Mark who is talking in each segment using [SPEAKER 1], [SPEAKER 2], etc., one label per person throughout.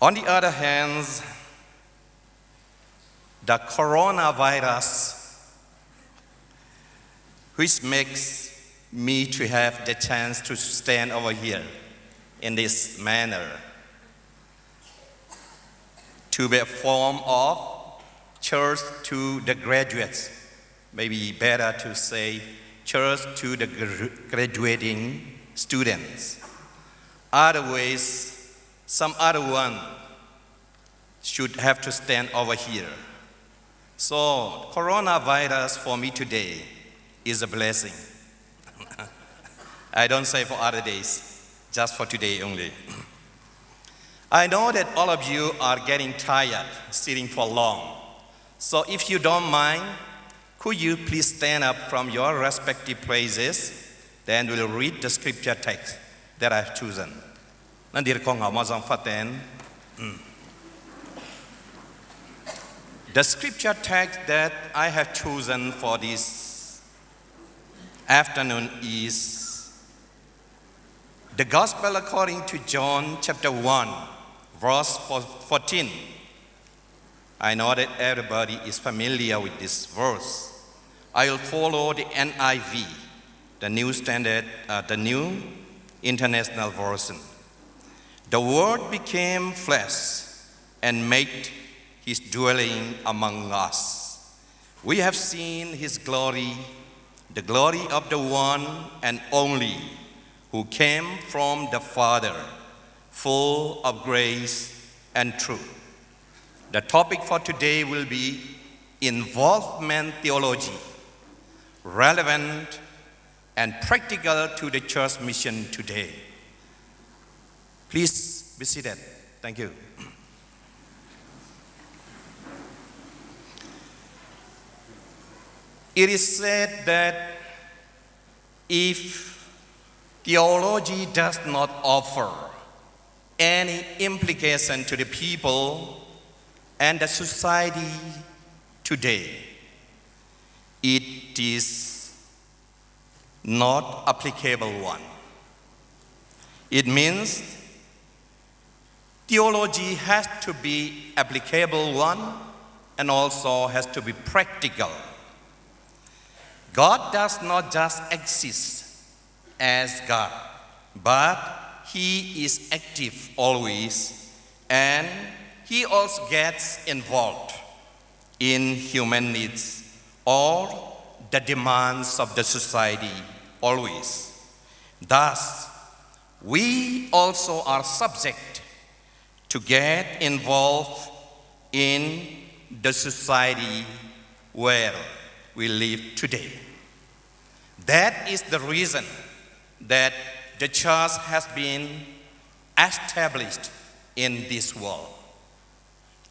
[SPEAKER 1] On the other hand, the coronavirus, which makes me to have the chance to stand over here in this manner, to be a form of church to the graduates. Maybe better to say church to the graduating students. Otherwise, some other one should have to stand over here. So, coronavirus for me today is a blessing. I don't say for other days, just for today only. I know that all of you are getting tired sitting for long. So if you don't mind, could you please stand up from your respective places? Then we'll read the scripture text that I've chosen. The scripture text that I have chosen for this afternoon is the Gospel according to John chapter 1, verse 14. I know that everybody is familiar with this verse. I will follow the NIV, the New Standard, the New International Version. The Word became flesh and made His dwelling among us. We have seen His glory, the glory of the one and only who came from the Father, full of grace and truth. The topic for today will be involvement theology, relevant and practical to the church mission today. Please be seated. Thank you. It is said that if theology does not offer any implication to the people and the society today, it is not applicable one. It means theology has to be applicable one and also has to be practical. God does not just exist as God, but He is active always, and He also gets involved in human needs or the demands of the society always. Thus, we also are subject to get involved in the society where we live today. That is the reason that the church has been established in this world,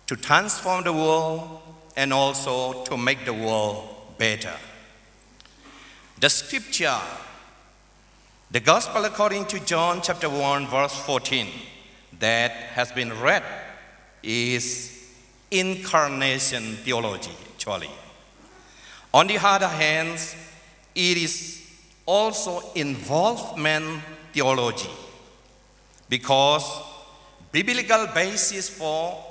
[SPEAKER 1] to transform the world and also to make the world better. The scripture, the Gospel according to John chapter 1 verse 14 that has been read is incarnation theology actually. On the other hand, it is also involvement theology, because biblical basis for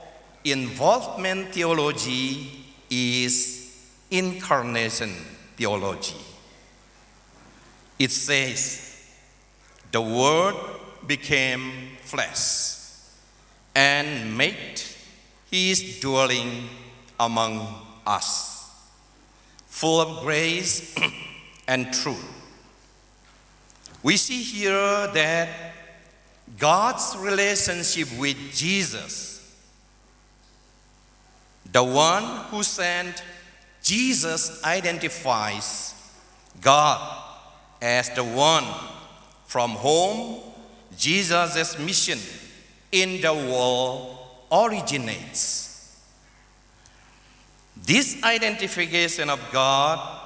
[SPEAKER 1] involvement theology is incarnation theology. It says, the Word became flesh and made His dwelling among us, full of grace and truth. We see here that God's relationship with Jesus, the one who sent Jesus, identifies God as the one from whom Jesus' mission in the world originates. This identification of God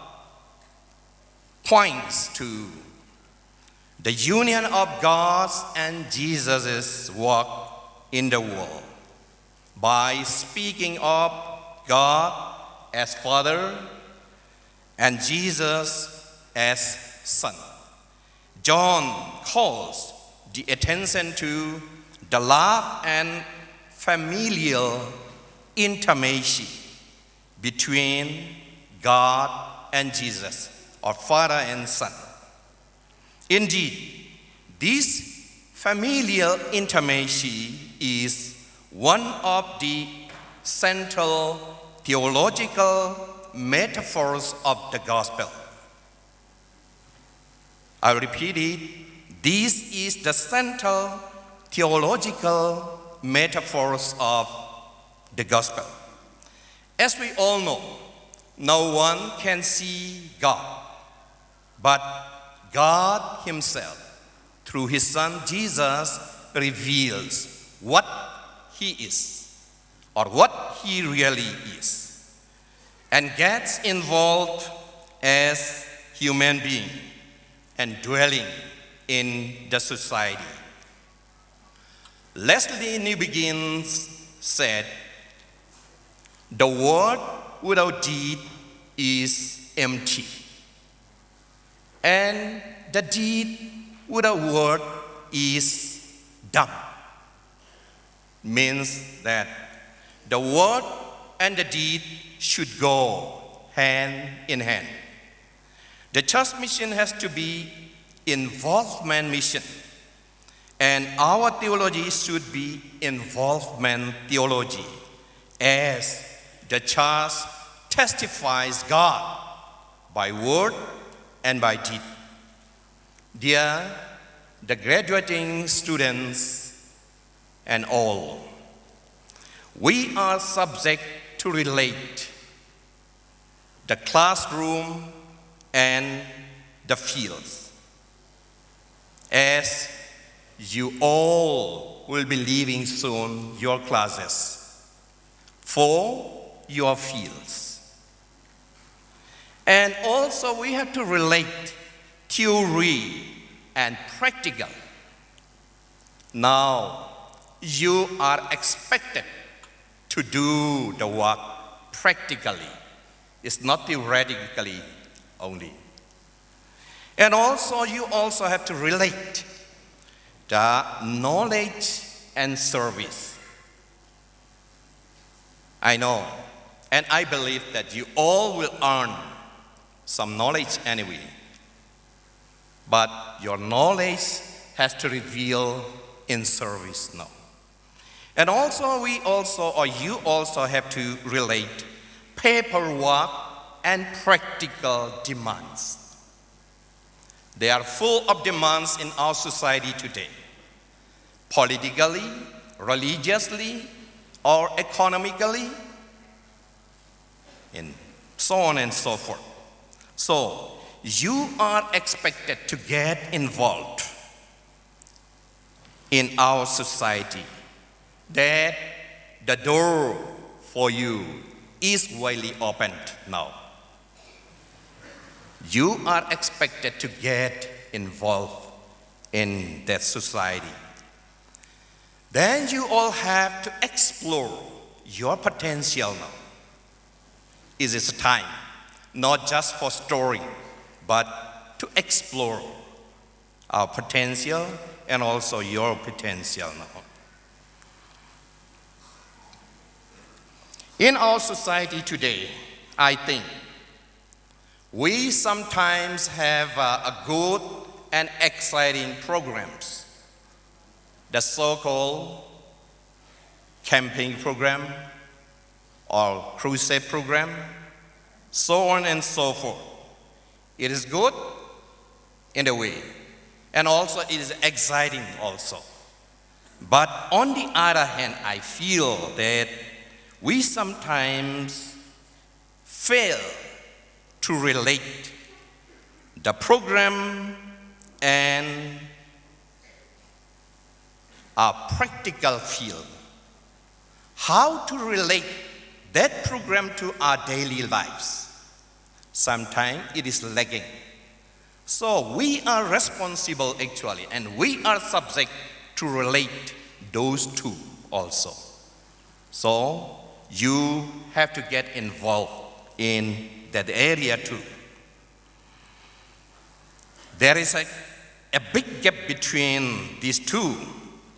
[SPEAKER 1] points to the union of God's and Jesus' work in the world by speaking of God as Father and Jesus as Son. John calls the attention to the love and familial intimacy between God and Jesus, or Father and Son. Indeed, this familial intimacy is one of the central theological metaphors of the gospel. I repeat it. This is the central theological metaphors of the gospel. As we all know, no one can see God, but God Himself, through His Son Jesus, reveals what He is, or what He really is, and gets involved as human being and dwelling in the society. Leslie Newbegin said, "The word without deed is empty, and the deed without word is dumb." Means that the word and the deed should go hand in hand. The church mission has to be involvement mission, and our theology should be involvement theology, as the church testifies God by word and by deed. Dear the graduating students and all, we are subject to relate the classroom and the fields, as you all will be leaving soon your classes for your fields. And also we have to relate theory and practical. Now you are expected to do the work practically. It's not theoretically only. And also you also have to relate the knowledge and service. I know, and I believe that you all will earn some knowledge anyway. But your knowledge has to reveal in service now. And also you also have to relate paperwork and practical demands. They are full of demands in our society today, politically, religiously, or economically, and so on and so forth. So you are expected to get involved in our society, that the door for you is widely opened now. You are expected to get involved in that society. Then you all have to explore your potential now. It is a time, not just for story, but to explore our potential and also your potential now. In our society today, I think we sometimes have a good and exciting programs. The so-called camping program or crusade program, so on and so forth. It is good in a way, and also it is exciting also. But on the other hand, I feel that we sometimes fail to relate the program and our practical field. How to relate that program to our daily lives. Sometimes it is lagging. So we are responsible actually, and we are subject to relate those two also. So you have to get involved in that area too. There is a big gap between these two.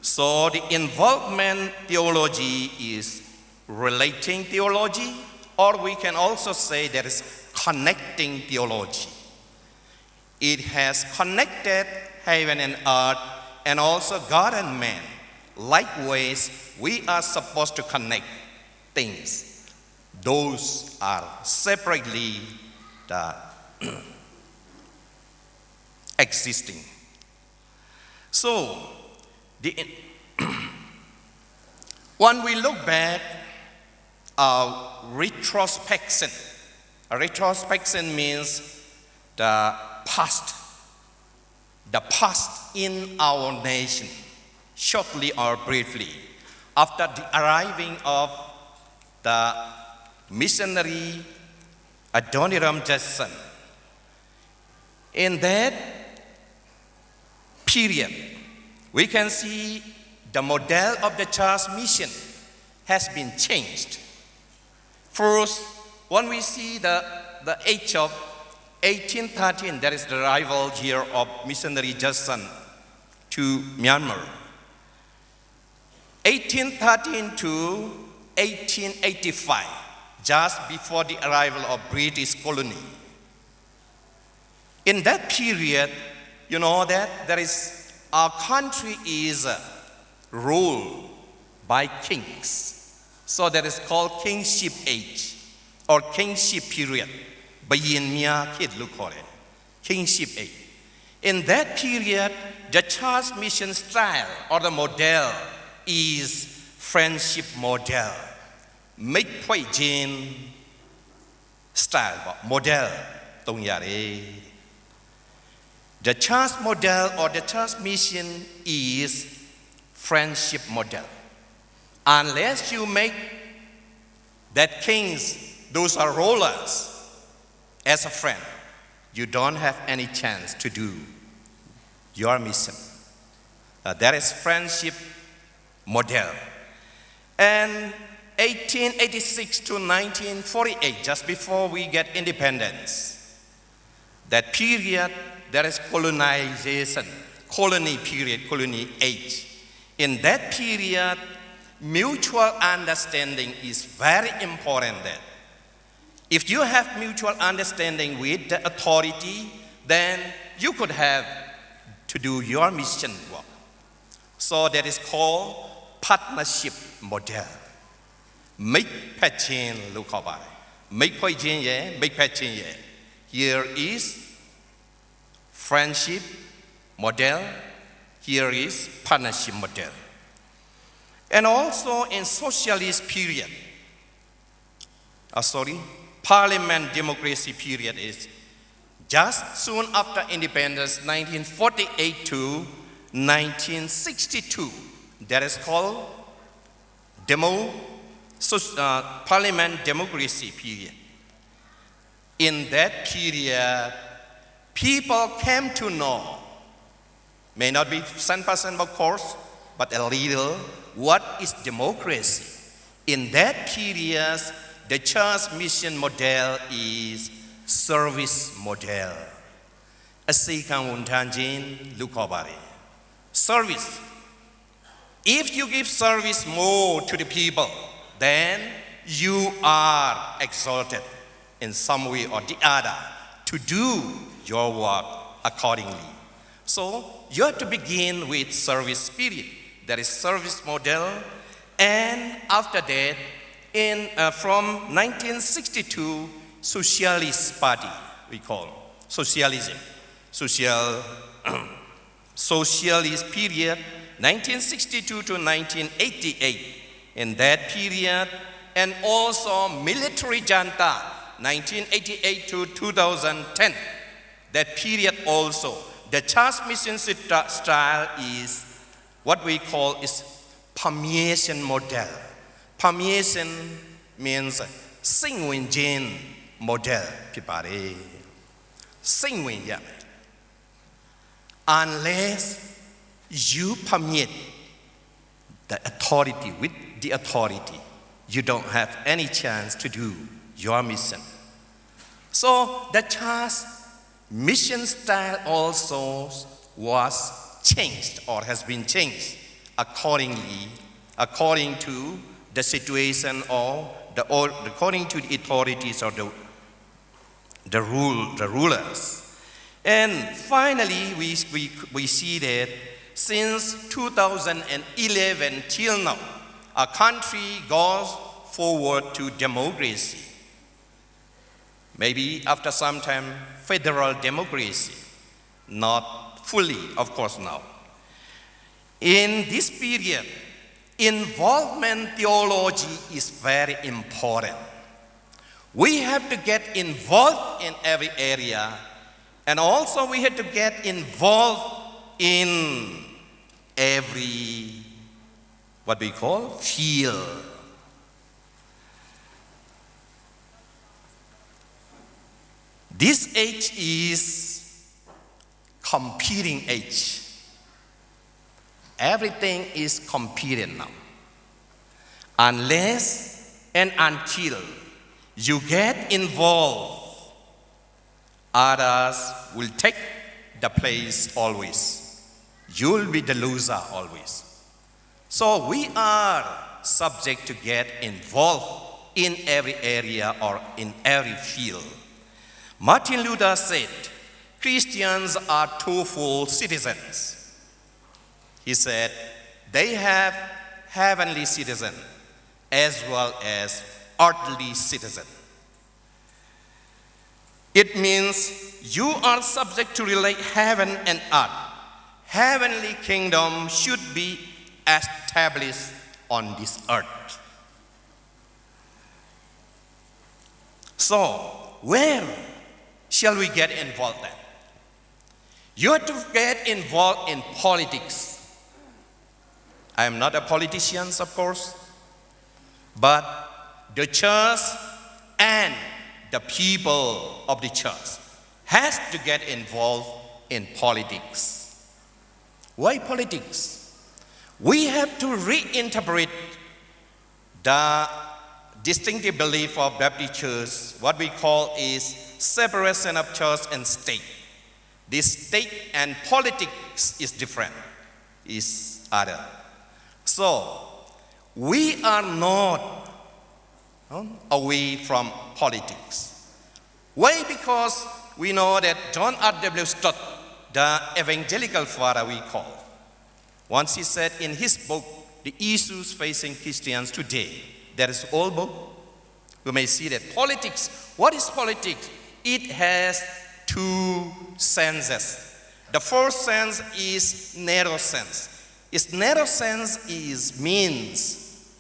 [SPEAKER 1] So the involvement theology is relating theology, or we can also say there is connecting theology. It has connected heaven and earth and also God and man. Likewise, we are supposed to connect things. Those are separately existing. So, when we look back, retrospection. Retrospection means the past in our nation, shortly or briefly, after the arriving of the missionary Adoniram Judson. In that period, we can see the model of the church mission has been changed. First, when we see the age of 1813, that is the arrival year of missionary Judson to Myanmar. 1813 to 1885, just before the arrival of British colony. In that period, you know that our country is ruled by kings. So that is called kingship age or kingship period. Kingship age. In that period, the church mission style or the model is friendship model. Make point Jane style model. The church model or the church mission is friendship model. Unless you make that kings, those are rulers, as a friend, you don't have any chance to do your mission. That is friendship model. And 1886 to 1948, just before we get independence, that period, there is colonization, colony period, colony age. In that period, mutual understanding is very important there. If you have mutual understanding with the authority, then you could have to do your mission work. So that is called partnership model. Make patching look over. Make patching, make patching. Here is friendship model. Here is partnership model. And also in socialist period, parliament democracy period is just soon after independence, 1948 to 1962. That is called parliament democracy period. In that period, people came to know, may not be 100% of course, but a little, what is democracy. In that period, the church mission model is service model. Service. If you give service more to the people, then you are exalted in some way or the other to do your work accordingly. So you have to begin with service spirit. That is service model. And after that, from 1962, Socialist Party, we call socialism. Socialist period, 1962 to 1988. In that period, and also military junta, 1988 to 2010. That period also, the church mission style is what we call is permeation model. Permeation means sinh nguyên gen model. Sinh nguyên. Unless you permeate the authority with the authority, you don't have any chance to do your mission. So the church mission style also was changed or has been changed according to the situation or according to the authorities or the rulers. And finally, we see that since 2011 till now, our country goes forward to democracy. Maybe after some time, federal democracy. Not fully, of course, now. In this period, involvement theology is very important. We have to get involved in every area, and also we have to get involved in every, what we call, field. This age is competing age. Everything is competing now. Unless and until you get involved, others will take the place always. You'll be the loser always. So we are subject to get involved in every area or in every field. Martin Luther said, Christians are twofold citizens. He said, they have heavenly citizen as well as earthly citizen. It means you are subject to relate heaven and earth. Heavenly kingdom should be established on this earth. So, where shall we get involved then? You have to get involved in politics. I am not a politician, of course, but the church and the people of the church has to get involved in politics. Why politics? We have to reinterpret the distinctive belief of Baptist Church, what we call is separation of church and state. This state and politics is different, is other. So, we are not away from politics. Why? Because we know that John R.W. Stott, the evangelical father we call, once he said in his book, The Issues Facing Christians Today, that is old book, you may see that politics, what is politics? It has two senses. The first sense is narrow sense. Its narrow sense means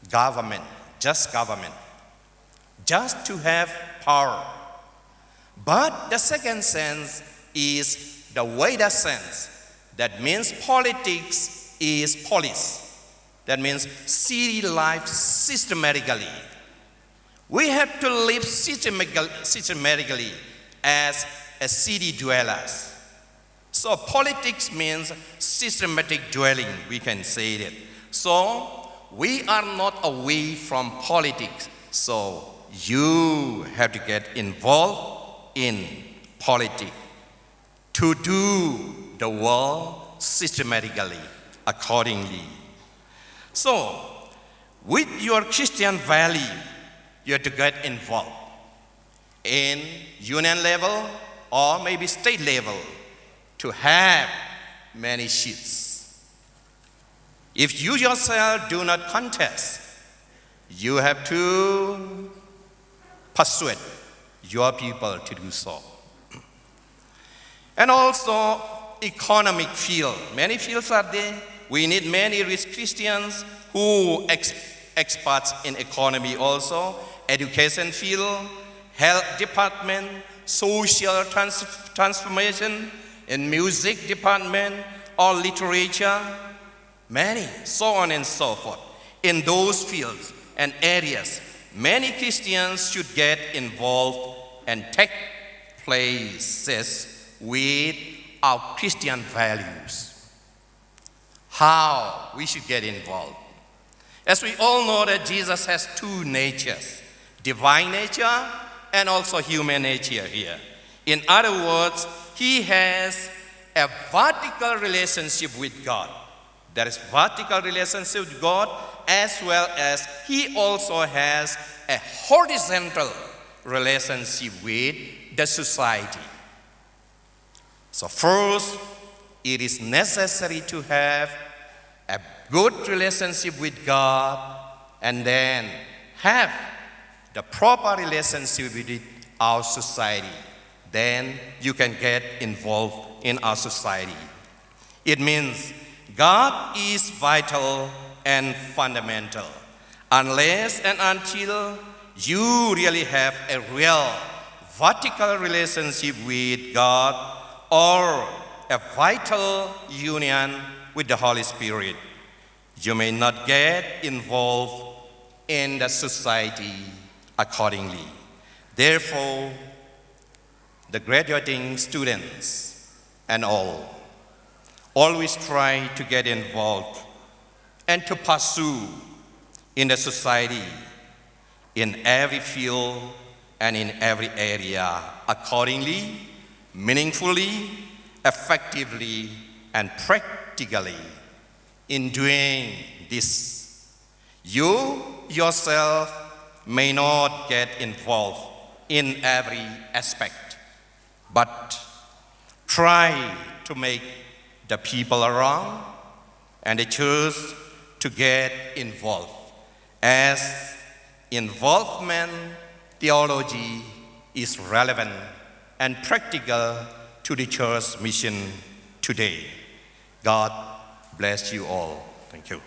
[SPEAKER 1] government, just to have power. But the second sense is the wider sense. That means politics is police. That means city life systematically. We have to live systematically as a city dwellers. So politics means systematic dwelling, we can say that. So we are not away from politics. So you have to get involved in politics to do the world systematically, accordingly. So with your Christian value, you have to get involved in union level or maybe state level to have many seats. If you yourself do not contest, you have to persuade your people to do so. And also economic field. Many fields are there. We need many rich Christians who experts in economy also, education field, health department, social transformation, in music department or literature, many, so on and so forth. In those fields and areas, many Christians should get involved and take places with our Christian values. How we should get involved? As we all know that Jesus has two natures, divine nature and also human nature here. In other words, he has a vertical relationship with God. There is vertical relationship with God, as well as He also has a horizontal relationship with the society. So first, it is necessary to have a good relationship with God, and then have the proper relationship with our society. Then you can get involved in our society. It means God is vital and fundamental. Unless and until you really have a real vertical relationship with God or a vital union with the Holy Spirit, you may not get involved in the society accordingly. Therefore, the graduating students and all always try to get involved and to pursue in the society in every field and in every area accordingly, meaningfully, effectively, and practically. In doing this, you yourself may not get involved in every aspect, but try to make the people around and the church to get involved, as involvement theology is relevant and practical to the church mission today. God bless you all. Thank you.